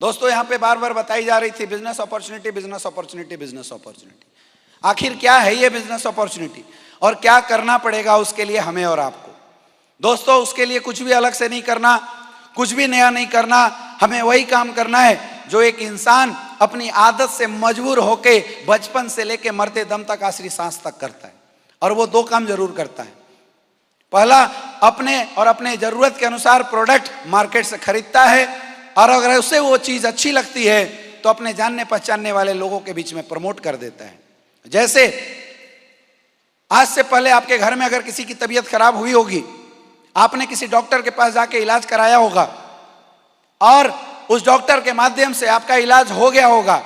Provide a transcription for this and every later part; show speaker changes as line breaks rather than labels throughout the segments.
दोस्तों यहाँ पे बार बार बताई जा रही थी business opportunity, business opportunity, business opportunity. आखिर क्या है ये बिजनेस अपॉर्चुनिटी और क्या करना पड़ेगा उसके लिए हमें और आपको? दोस्तों उसके लिए कुछ भी अलग से नहीं करना, कुछ भी नया नहीं करना, हमें वही काम करना है जो एक इंसान अपनी आदत से मजबूर होके बचपन से लेके मरते दम तक, आखिरी सांस तक करता है। और वो दो काम जरूर करता है। पहला, अपने और अपने जरूरत के अनुसार प्रोडक्ट मार्केट से खरीदता है, और अगर उसे वो चीज अच्छी लगती है तो अपने जानने पहचानने वाले लोगों के बीच में प्रमोट कर देता है। जैसे आज से पहले आपके घर में अगर किसी की तबीयत खराब हुई होगी, आपने किसी डॉक्टर के पास जाके इलाज कराया होगा और उस डॉक्टर के माध्यम से आपका इलाज हो गया होगा।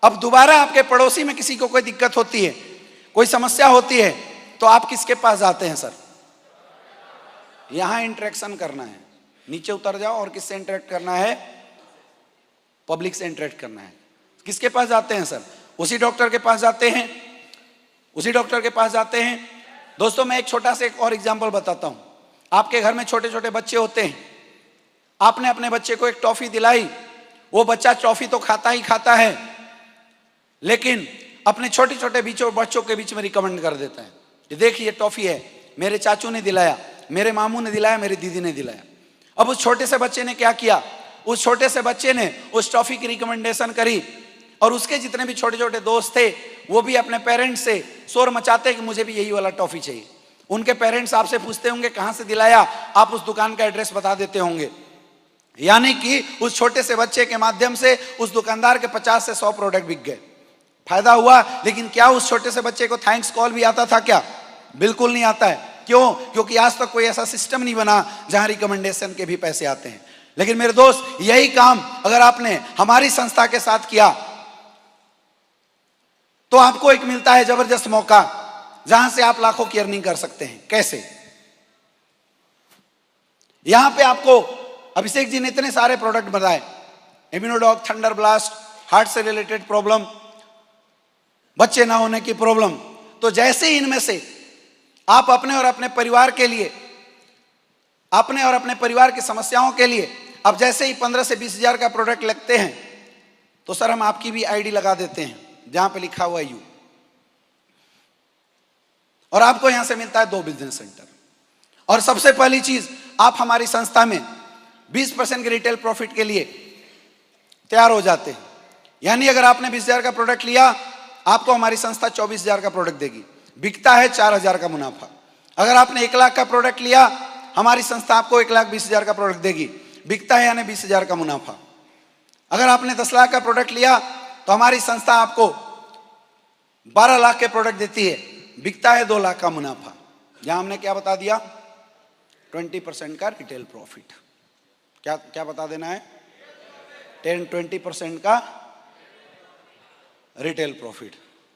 अब दोबारा आपके पड़ोसी में किसी को कोई दिक्कत होती है, कोई समस्या होती है, तो आप किसके पास जाते हैं? सर यहां इंटरेक्शन करना है, नीचे उतर जाओ। और किससे इंटरेक्ट करना है? पब्लिक से इंटरेक्ट करना है। किसके पास जाते हैं? सर उसी डॉक्टर के पास जाते हैं, उसी डॉक्टर के पास जाते हैं। दोस्तों मैं एक छोटा सा एक और एग्जांपल बताता हूं। आपके घर में छोटे छोटे बच्चे होते हैं, आपने अपने बच्चे को एक टॉफी दिलाई, वो बच्चा टॉफी तो खाता ही खाता है, लेकिन अपने छोटे छोटे बच्चों के बीच में रिकमेंड कर देता है कि देखिए टॉफी है, मेरे चाचू ने दिलाया, मेरे मामू ने दिलाया, मेरी दीदी ने दिलाया। अब उस छोटे से बच्चे ने क्या किया? उस छोटे से बच्चे ने उस टॉफी की रिकमेंडेशन करी और उसके जितने भी छोटे छोटे दोस्त थे वो भी अपने पेरेंट्स से शोर मचाते कि मुझे भी यही वाला टॉफी चाहिए। उनके पेरेंट्स आपसे पूछते होंगे कहां से दिलाया, आप उस दुकान का एड्रेस बता देते होंगे। यानी कि उस छोटे से बच्चे के माध्यम से उस दुकानदार के 50 से 100 प्रोडक्ट बिक गए, फायदा हुआ। लेकिन क्या उस छोटे से बच्चे को थैंक्स कॉल भी आता था क्या? बिल्कुल नहीं आता है। क्यों? क्योंकि आज तक कोई ऐसा सिस्टम नहीं बना जहां रिकमेंडेशन के भी पैसे आते हैं। लेकिन मेरे दोस्त, यही काम अगर आपने हमारी संस्था के साथ किया तो आपको एक मिलता है जबरदस्त मौका, जहां से आप लाखों की अर्निंग कर सकते हैं। कैसे? यहां पे आपको अभिषेक जी ने इतने सारे प्रोडक्ट बताए, इम्यूनोडॉग, थंडर ब्लास्ट, हार्ट से रिलेटेड प्रॉब्लम, बच्चे ना होने की प्रॉब्लम। तो जैसे ही इनमें से आप अपने और अपने परिवार के लिए, अपने और अपने परिवार की समस्याओं के लिए, अब जैसे ही 15 से 20 हजार का प्रोडक्ट लगते हैं तो सर हम आपकी भी आईडी लगा देते हैं जहां पे लिखा हुआ यू, और आपको यहां से मिलता है 2 बिजनेस सेंटर। और सबसे पहली चीज, आप हमारी संस्था में 20% के रिटेल प्रॉफिट के लिए तैयार हो जाते हैं। यानी अगर आपने 20 हजार का प्रोडक्ट लिया, आपको हमारी संस्था 24 हजार का प्रोडक्ट देगी, बिकता है 4 हजार का मुनाफा। अगर आपने 1 लाख का प्रोडक्ट लिया, हमारी संस्था आपको 1,20,000 का प्रोडक्ट देगी, बिकता है यानी 20 हजार का मुनाफा। अगर आपने 10 लाख का प्रोडक्ट लिया तो हमारी संस्था आपको 12 लाख के प्रोडक्ट देती है, बिकता है 2 लाख का मुनाफा। यहां हमने क्या बता दिया? 20% का रिटेल प्रॉफिट। क्या क्या बता देना है? 20% का रिटेल प्रॉफिट।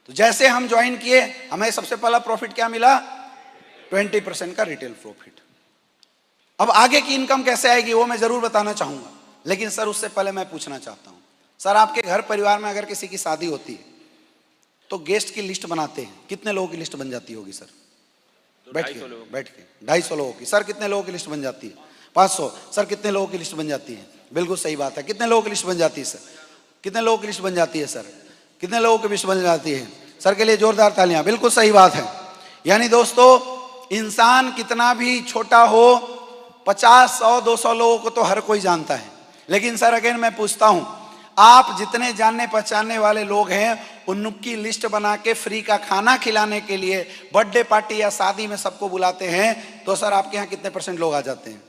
तो जैसे हम ज्वाइन किए, हमें सबसे पहला प्रॉफिट क्या मिला? 20% का रिटेल प्रॉफिट। अब आगे की इनकम कैसे आएगी वो मैं जरूर बताना चाहूंगा, लेकिन सर उससे पहले मैं पूछना चाहता हूं, सर आपके घर परिवार में अगर किसी की शादी होती है तो गेस्ट की लिस्ट बनाते हैं, कितने लोगों की लिस्ट बन जाती होगी सर? बैठ के 250 लोगों की। सर कितने लोगों की लिस्ट बन जाती है? 500। सर कितने लोगों की लिस्ट बन जाती है? बिल्कुल सही बात है। कितने लोगों की लिस्ट बन जाती है सर? कितने लोगों की लिस्ट बन जाती है सर? कितने लोगों की लिस्ट बन जाती है? सर के लिए जोरदार तालियां। बिल्कुल सही बात है। यानी दोस्तों, इंसान कितना भी छोटा हो, 50, 100, 200 लोगों को तो हर कोई जानता है। लेकिन सर अगेन मैं पूछता हूं, आप जितने जानने पहचानने वाले लोग हैं उनकी लिस्ट बना के फ्री का खाना खिलाने के लिए बर्थडे पार्टी या शादी में सबको बुलाते हैं, तो सर आपके यहाँ कितने % लोग आ जाते हैं?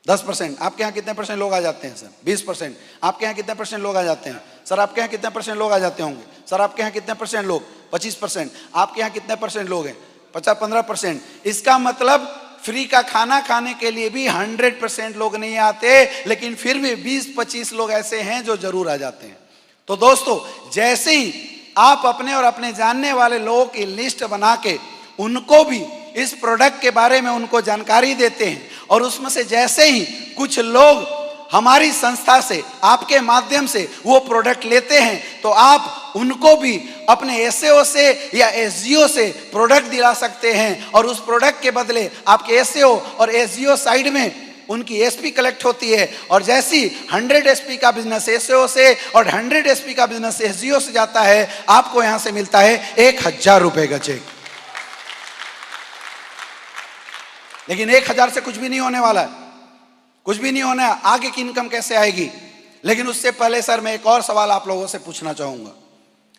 10%। आपके यहाँ कितने % लोग आ जाते हैं सर? 20%। आपके यहाँ कितने % लोग आ जाते हैं सर? आपके यहाँ कितने % लोग आ जाते होंगे सर? आपके यहाँ कितने % लोग? 25%। आपके यहाँ कितने % लोग हैं? 50-15%। इसका मतलब फ्री का खाना खाने के लिए भी 100% लोग नहीं आते, लेकिन फिर भी 20-25 लोग ऐसे हैं जो जरूर आ जाते हैं। तो दोस्तों, जैसे ही आप अपने और अपने जानने वाले लोगों की लिस्ट बना के उनको भी इस प्रोडक्ट के बारे में उनको जानकारी देते हैं, और उसमें से जैसे ही कुछ लोग हमारी संस्था से, आपके माध्यम से वो प्रोडक्ट लेते हैं, तो आप उनको भी अपने एसईओ से या एसजीओ से प्रोडक्ट दिला सकते हैं, और उस प्रोडक्ट के बदले आपके एसईओ और एसजीओ साइड में उनकी एसपी कलेक्ट होती है, और जैसी 100 एसपी का बिजनेस एसओ से और 100 एसपी का बिजनेस एसजीओ से जाता है, आपको यहां से मिलता है 1000 रुपए का चेक। लेकिन 1000 से कुछ भी नहीं होने वाला है, कुछ भी नहीं होना है। आगे की इनकम कैसे आएगी? लेकिन उससे पहले सर मैं एक और सवाल आप लोगों से पूछना चाहूंगा।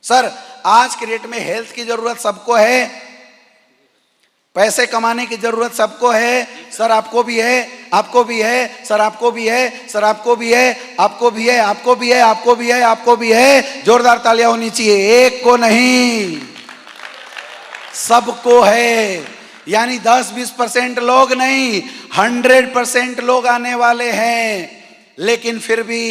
सर, आज के डेट में हेल्थ की जरूरत सबको है, पैसे कमाने की जरूरत सबको है। सर आपको भी है, आपको भी है, सर आपको भी है, सर आपको भी है, आपको भी है, आपको भी है, आपको भी है, आपको भी है। जोरदार तालियां होनी चाहिए। एक को नहीं, सबको है। यानी 10-20% लोग नहीं, 100% लोग आने वाले हैं। लेकिन फिर भी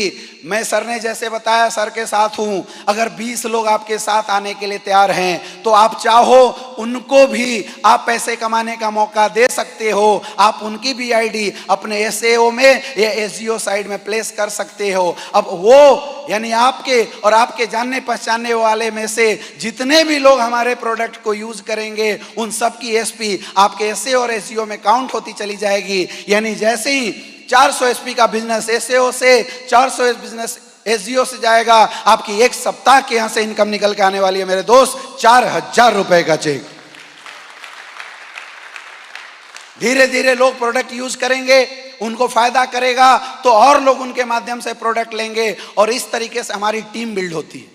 मैं सर ने जैसे बताया, सर के साथ हूं। अगर 20 लोग आपके साथ आने के लिए तैयार हैं तो आप चाहो उनको भी आप पैसे कमाने का मौका दे सकते हो। आप उनकी भी आईडी अपने एसएओ में या एसजीओ साइड में प्लेस कर सकते हो। अब वो यानी आपके और आपके जानने पहचानने वाले में से जितने भी लोग हमारे प्रोडक्ट को यूज करेंगे, उन सब की एसपी आपके एसएओ और एसजीओ में काउंट होती चली जाएगी। यानी जैसे ही 400 एसपी का बिजनेस एसएओ से 400 बिजनेस एसजीओ से जाएगा, आपकी एक सप्ताह के यहां से इनकम निकल के आने वाली है मेरे दोस्त, 4000 रुपए का चेक। धीरे धीरे लोग प्रोडक्ट यूज करेंगे, उनको फायदा करेगा तो और लोग उनके माध्यम से प्रोडक्ट लेंगे, और इस तरीके से हमारी टीम बिल्ड होती है।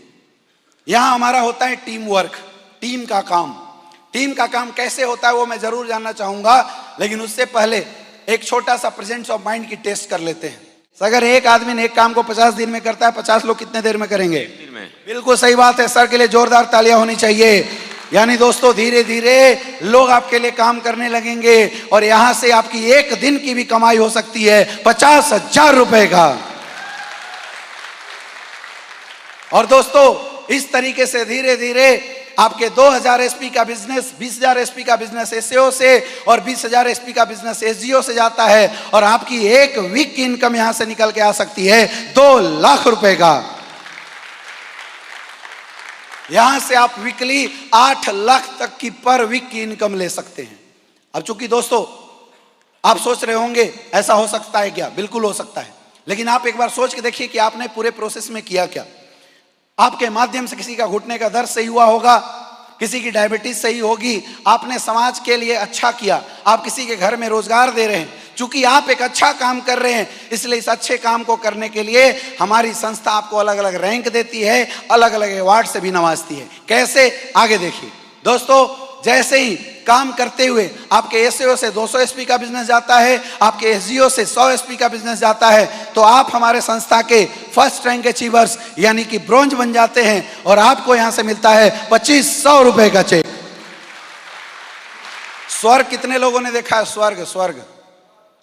यहां हमारा होता है टीम वर्क, टीम का काम। टीम का काम कैसे होता है वो मैं जरूर जानना चाहूंगा, लेकिन उससे पहले एक छोटा सा प्रेजेंस ऑफ माइंड की टेस्ट कर लेते हैं। अगर एक आदमी एक काम को 50 दिन में करता है, 50 लोग कितने देर में करेंगे? दिन में। बिल्कुल सही बात है। सर के लिए जोरदार तालियां होनी चाहिए। यानी दोस्तों धीरे धीरे लोग आपके लिए काम करने लगेंगे, और यहां से आपकी एक दिन की भी कमाई हो सकती है 50,000 रुपए का। और दोस्तों इस तरीके से धीरे धीरे आपके 2000 एसपी का बिजनेस 20,000 एसपी का बिजनेस एसएओ से और 20,000 एसपी का बिजनेस एसजीओ से जाता है, और आपकी एक वीक की इनकम यहां से निकल के आ सकती है 2 लाख रुपए का। यहां से आप वीकली 8 लाख तक की पर वीक की इनकम ले सकते हैं। अब चूंकि दोस्तों आप सोच रहे होंगे ऐसा हो सकता है क्या? बिल्कुल हो सकता है, लेकिन आप एक बार सोच के देखिए कि आपने पूरे प्रोसेस में किया क्या। आपके माध्यम से किसी का घुटने का दर्द सही हुआ होगा, किसी की डायबिटीज सही होगी, आपने समाज के लिए अच्छा किया, आप किसी के घर में रोजगार दे रहे हैं। चूंकि आप एक अच्छा काम कर रहे हैं, इसलिए इस अच्छे काम को करने के लिए हमारी संस्था आपको अलग अलग रैंक देती है, अलग अलग अवार्ड से भी नवाजती है। कैसे? आगे देखिए दोस्तों। जैसे ही काम करते हुए आपके एसएओ से 200 एसपी का बिजनेस जाता है, आपके एसजीओ से 100 एसपी का बिजनेस जाता है, तो आप हमारे संस्था के फर्स्ट रैंक अचीवर्स यानी कि ब्रोंज बन जाते हैं, और आपको यहां से मिलता है 2500 रुपए का चेक। स्वर्ग कितने लोगों ने देखा है? स्वर्ग,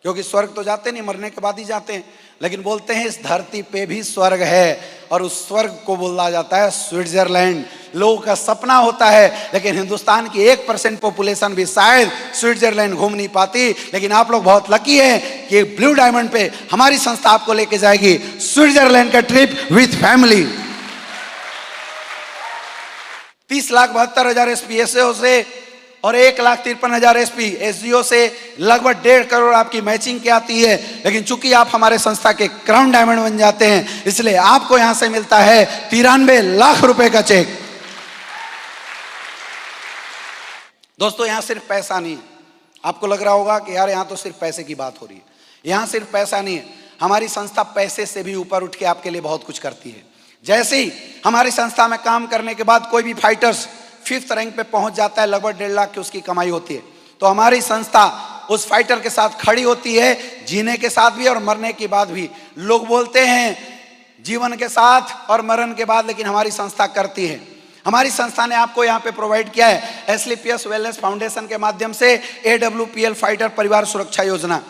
क्योंकि स्वर्ग तो जाते नहीं, मरने के बाद ही जाते हैं, लेकिन बोलते हैं इस धरती पे भी स्वर्ग है, और उस स्वर्ग को बोला जाता है स्विट्जरलैंड। लोगों का सपना होता है, लेकिन हिंदुस्तान की 1% पॉपुलेशन भी शायद स्विट्जरलैंड घूम नहीं पाती। लेकिन आप लोग बहुत लकी हैं कि ब्लू डायमंड पे हमारी संस्था आपको लेके जाएगी स्विट्जरलैंड का ट्रिप विथ फैमिली। 30,72,000 एसपी एसएओ से और 1,53,000 एसपी एसजीओ से लगभग 1.5 करोड़ आपकी मैचिंग की आती है। लेकिन चूंकि आप हमारे संस्था के क्राउन डायमंड बन जाते हैं, इसलिए आपको यहां से मिलता है 93 लाख रुपए का चेक। दोस्तों यहां सिर्फ पैसा नहीं है। आपको लग रहा होगा कि यार यहां तो सिर्फ पैसे की बात हो रही है। यहां सिर्फ पैसा नहीं है, हमारी संस्था पैसे से भी ऊपर उठ के आपके लिए बहुत कुछ करती है। जैसे ही हमारी संस्था में काम करने के बाद कोई भी फाइटर्स 5th रैंक पे पहुंच जाता है, लगभग 1.5 लाख की उसकी कमाई होती है, तो हमारी संस्था उस फाइटर के साथ खड़ी होती है, जीने के साथ भी और मरने के बाद भी। लोग बोलते हैं जीवन के साथ और मरण के बाद, लेकिन हमारी संस्था करती है। हमारी संस्था ने आपको यहाँ पे प्रोवाइड किया है एसलीपीएस वेलनेस फाउंडेशन के माध्यम से AWPL फाइटर परिवार सुरक्षा योजना।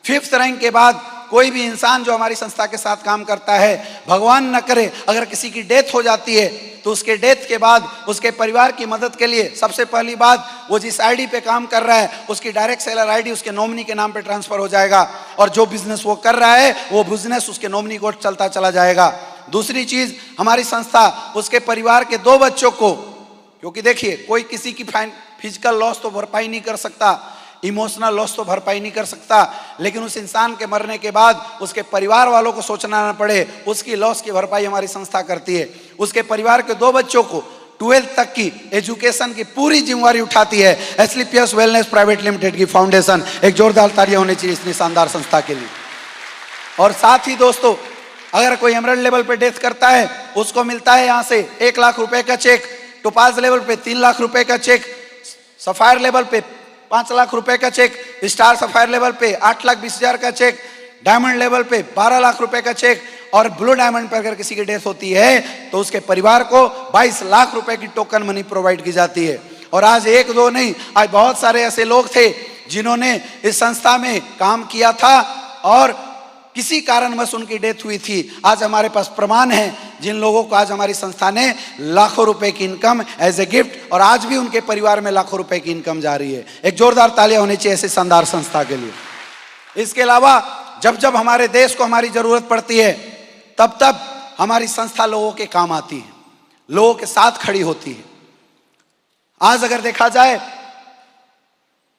5th रैंक के बाद कोई भी इंसान जो हमारी संस्था के साथ काम करता है, भगवान न करे अगर किसी की डेथ हो जाती है, तो उसके डेथ के बाद उसके परिवार की मदद के लिए सबसे पहली बात, वो जिस आईडी पे काम कर रहा है उसकी डायरेक्ट सेलर आईडी उसके नॉमिनी के नाम पे ट्रांसफर हो जाएगा, और जो बिजनेस वो कर रहा है वो बिजनेस उसके नॉमिनी को चलता चला जाएगा। दूसरी चीज, हमारी संस्था उसके परिवार के 2 बच्चों को, क्योंकि देखिए कोई किसी की फिजिकल लॉस तो भरपाई नहीं कर सकता, इमोशनल लॉस तो भरपाई नहीं कर सकता, लेकिन उस इंसान के मरने के बाद उसके परिवार वालों को सोचना न पड़े, उसकी लॉस की भरपाई हमारी संस्था करती है। उसके परिवार के 2 बच्चों को 12th तक की एजुकेशन की पूरी जिम्मेवारी उठाती है एस्क्लेपियस वेलनेस प्राइवेट लिमिटेड की फाउंडेशन। एक जोरदार तालियां होनी चाहिए इतनी शानदार संस्था के लिए। और साथ ही दोस्तों, अगर कोई एमरल्ड लेवल पे डेथ करता है, उसको मिलता है यहाँ से 1 लाख रुपए का चेक, टोपाज लेवल पे 3 लाख रुपए का चेक, सफायर लेवल पे 5 लाख रुपए का चेक, स्टार सफायर लेवल पे 8,20,000 का चेक, डायमंड लेवल पे 12 लाख रुपए का चेक, और ब्लू डायमंड पर अगर किसी की डेथ होती है तो उसके परिवार को 22 लाख रुपए की टोकन मनी प्रोवाइड की जाती है। और आज 1-2 नहीं, आज बहुत सारे ऐसे लोग थे जिन्होंने इस संस्था में काम किया था और किसी कारणवश उनकी डेथ हुई थी। आज हमारे पास प्रमाण है जिन लोगों को आज हमारी संस्था ने लाखों रुपए की इनकम एज ए गिफ्ट, और आज भी उनके परिवार में लाखों रुपए की इनकम जा रही है। एक जोरदार तालियां होनी चाहिए ऐसे शानदार संस्था के लिए। इसके अलावा जब जब हमारे देश को हमारी जरूरत पड़ती है, तब तब हमारी संस्था लोगों के काम आती है, लोगों के साथ खड़ी होती है। आज अगर देखा जाए,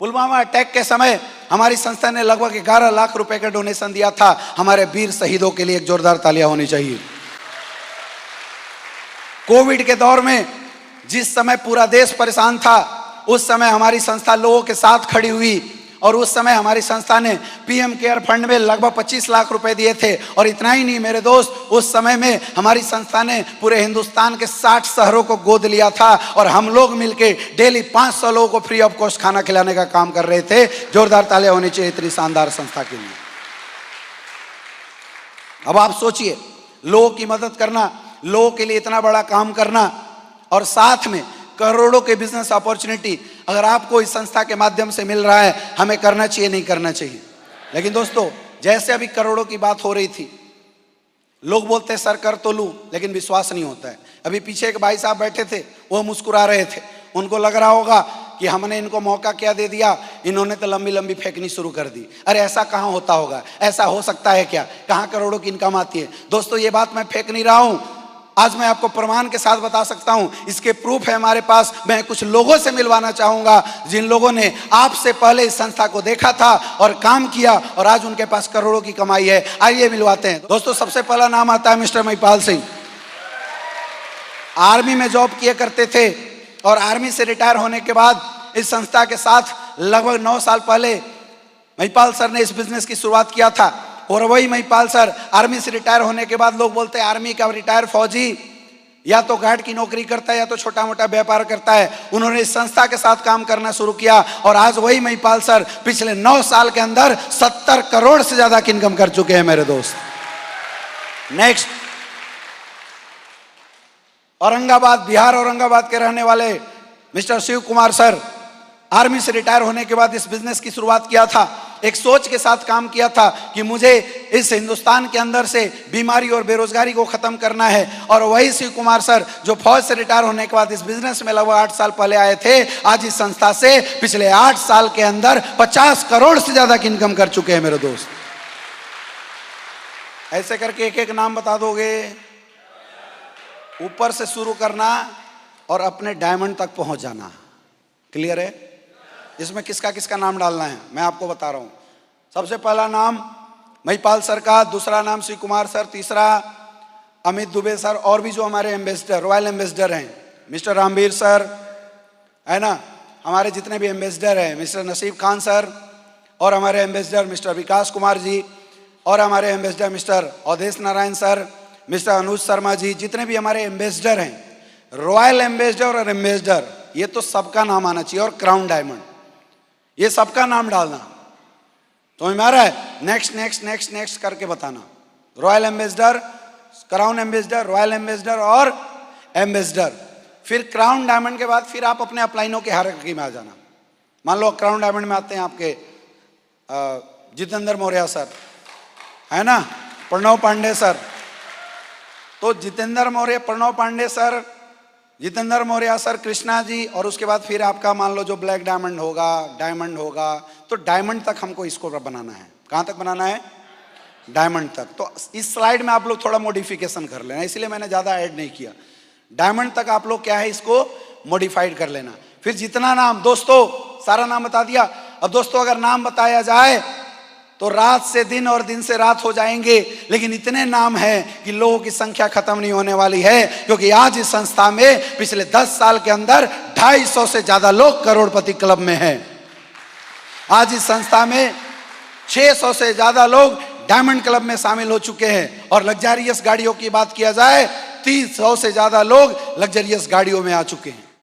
पुलवामा अटैक के समय हमारी संस्था ने लगभग 11 लाख रुपए का डोनेशन दिया था हमारे वीर शहीदों के लिए। एक जोरदार तालियां होनी चाहिए। कोविड के दौर में जिस समय पूरा देश परेशान था, उस समय हमारी संस्था लोगों के साथ खड़ी हुई, और उस समय हमारी संस्था ने पीएम केयर फंड में लगभग 25 लाख रुपए दिए थे। और इतना ही नहीं मेरे दोस्त, उस समय में हमारी संस्था ने पूरे हिंदुस्तान के 60 शहरों को गोद लिया था, और हम लोग मिलके डेली 500 लोगों को फ्री ऑफ कॉस्ट खाना खिलाने का काम कर रहे थे। जोरदार तालियां होनी चाहिए इतनी शानदार संस्था के लिए। अब आप सोचिए, लोगों की मदद करना, लोगों के लिए इतना बड़ा काम करना, और साथ में करोड़ों के बिजनेस अपॉर्चुनिटी अगर आपको इस संस्था के माध्यम से मिल रहा है, हमें करना चाहिए नहीं करना चाहिए। लेकिन दोस्तों, जैसे अभी करोड़ों की बात हो रही थी, लोग बोलते हैं सर कर तो लूं, लेकिन विश्वास नहीं होता है। अभी पीछे एक भाई साहब बैठे थे, वो मुस्कुरा रहे थे। उनको लग रहा होगा कि हमने इनको मौका क्या दे दिया, इन्होंने तो लंबी लंबी फेंकनी शुरू कर दी। अरे ऐसा कहाँ होता होगा, ऐसा हो सकता है क्या, कहाँ करोड़ों की इनकम आती है। दोस्तों, ये बात मैं फेंक नहीं रहा हूँ, आज मैं आपको प्रमाण के साथ बता सकता हूं। इसके प्रूफ है हमारे पास। मैं कुछ लोगों से मिलवाना चाहूंगा जिन लोगों ने आपसे पहले इस संस्था को देखा था और काम किया, और आज उनके पास करोड़ों की कमाई है। आइए मिलवाते हैं। दोस्तों, सबसे पहला नाम आता है मिस्टर महिपाल सिंह। आर्मी में जॉब किया करते थे, और आर्मी से रिटायर होने के बाद इस संस्था के साथ लगभग 9 साल पहले महिपाल सर ने इस बिजनेस की शुरुआत किया था। और वही महिपाल सर आर्मी से रिटायर होने के बाद, लोग बोलते हैं आर्मी का रिटायर फौजी या तो गार्ड की नौकरी करता है या तो छोटा मोटा व्यापार करता है। उन्होंने इस संस्था के साथ काम करना शुरू किया, और आज वही महिपाल सर पिछले 9 साल के अंदर 70 करोड़ से ज्यादा की इनकम कर चुके हैं मेरे दोस्त। नेक्स्ट, औरंगाबाद, बिहार औरंगाबाद के रहने वाले mister Shiv Kumar sir, army से रिटायर होने के बाद इस बिजनेस की शुरुआत किया था। एक सोच के साथ काम किया था कि मुझे इस हिंदुस्तान के अंदर से बीमारी और बेरोजगारी को खत्म करना है। और वही शिव कुमार सर जो फौज से रिटायर होने के बाद इस बिजनेस में लगभग 8 साल पहले आए थे, आज इस संस्था से पिछले 8 साल के अंदर 50 करोड़ से ज्यादा की इनकम कर चुके हैं मेरे दोस्त। ऐसे करके एक एक नाम बता दोगे, ऊपर से शुरू करना और अपने डायमंड तक पहुंच जाना। क्लियर है? इसमें किसका किसका नाम डालना है मैं आपको बता रहा हूं। सबसे पहला नाम महिपाल सर का, दूसरा नाम श्री कुमार सर, तीसरा अमित दुबे सर, और भी जो हमारे एम्बेसडर, रॉयल एम्बेसडर हैं, मिस्टर रामवीर सर, है ना, हमारे जितने भी एम्बेसडर हैं, मिस्टर नसीब खान सर, और हमारे एम्बेसडर मिस्टर विकास कुमार जी, और हमारे ambassador mister Awadhesh Narayan sir, mister Anuj Sharma ji, जितने भी हमारे एम्बेसडर हैं, रॉयल एम्बेसडर और एम्बेसडर, ये तो सबका नाम आना चाहिए, और क्राउन डायमंड, ये सबका नाम डालना। तो हमारा है नेक्स्ट नेक्स्ट नेक्स्ट नेक्स्ट करके बताना। Royal ambassador, crown ambassador, royal ambassador और एम्बेसडर। फिर क्राउन डायमंड के बाद फिर आप अपने अपलाइनों के हायरार्की में आ जाना। मान लो क्राउन डायमंड में आते हैं आपके जितेंद्र मौर्य सर, है ना, प्रणव पांडे सर। तो जितेंद्र मौर्य, प्रणव पांडे सर, जितेंद्र मौर्य सर, कृष्णा जी, और उसके बाद फिर आपका मान लो जो ब्लैक डायमंड होगा, डायमंड होगा, तो डायमंड तक हमको इसको बनाना है। कहाँ तक बनाना है? डायमंड तक। तो इस स्लाइड में आप लोग थोड़ा मॉडिफिकेशन कर लेना, इसलिए मैंने ज़्यादा ऐड नहीं किया। डायमंड तक आप लोग क्या है, इसको मॉडिफाइड कर लेना। फिर जितना नाम, दोस्तों सारा नाम बता दिया। अब दोस्तों अगर नाम बताया जाए तो रात से दिन और दिन से रात हो जाएंगे, लेकिन इतने नाम हैं कि लोगों की संख्या खत्म नहीं होने वाली है, क्योंकि आज इस संस्था में पिछले 10 साल के अंदर 250 से ज्यादा लोग करोड़पति क्लब में हैं। आज इस संस्था में 600 से ज्यादा लोग डायमंड क्लब में शामिल हो चुके हैं, और लग्जरियस गाड़ियों की बात किया जाए 300 से ज्यादा लोग लग्जरियस गाड़ियों में आ चुके हैं।